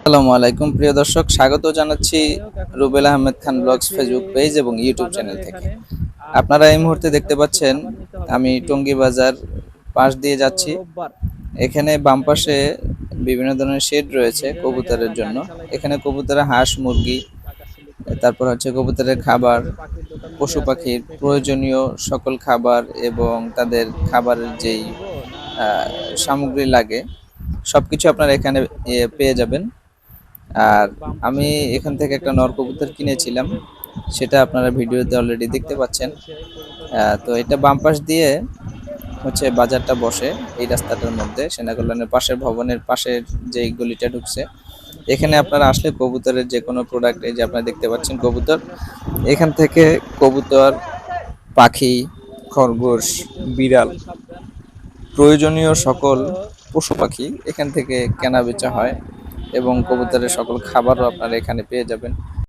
আসসালামু আলাইকুম প্রিয় দর্শক, স্বাগত জানাচ্ছি Rubel Ahmed Khan blogs Facebook page এবং ইউটিউব চ্যানেল থেকে। আপনারা এই মুহূর্তে দেখতে পাচ্ছেন আমি টঙ্গী বাজার পাশ দিয়ে যাচ্ছি। এখানে বাম পাশে বিভিন্ন ধরনের শেড রয়েছে কবুতরের জন্য। এখানে কবুতরের হাঁস মুরগি, তারপর হচ্ছে কবুতরের খাবার, পশু পাখির প্রয়োজনীয় সকল খাবার এবং তাদের খাবারের যেই সামগ্রী লাগে সবকিছু আপনারা এখানে পেয়ে যাবেন। আর আমি এখান থেকে একটা নর কবুতর কিনেছিলাম, সেটা আপনারা ভিডিওতে অলরেডি দেখতে পাচ্ছেন। তো এটা বাম পাশ দিয়ে হচ্ছে বাজারটা বসে, এই রাস্তাটার মধ্যে সেনাকল্যাণের পাশের ভবনের পাশের যে গলিটা ঢুকছে। এখানে আপনারা আসলে কবুতরের যে কোনো প্রোডাক্ট, এই যে আপনারা দেখতে পাচ্ছেন কবুতর, এখান থেকে কবুতর, পাখি, খরগোশ, বিড়াল, প্রয়োজনীয় সকল পশু পাখি এখান থেকে কেনা বেচা হয় এবং কবুতরের সকল খাবারও আপনারা এখানে পেয়ে যাবেন।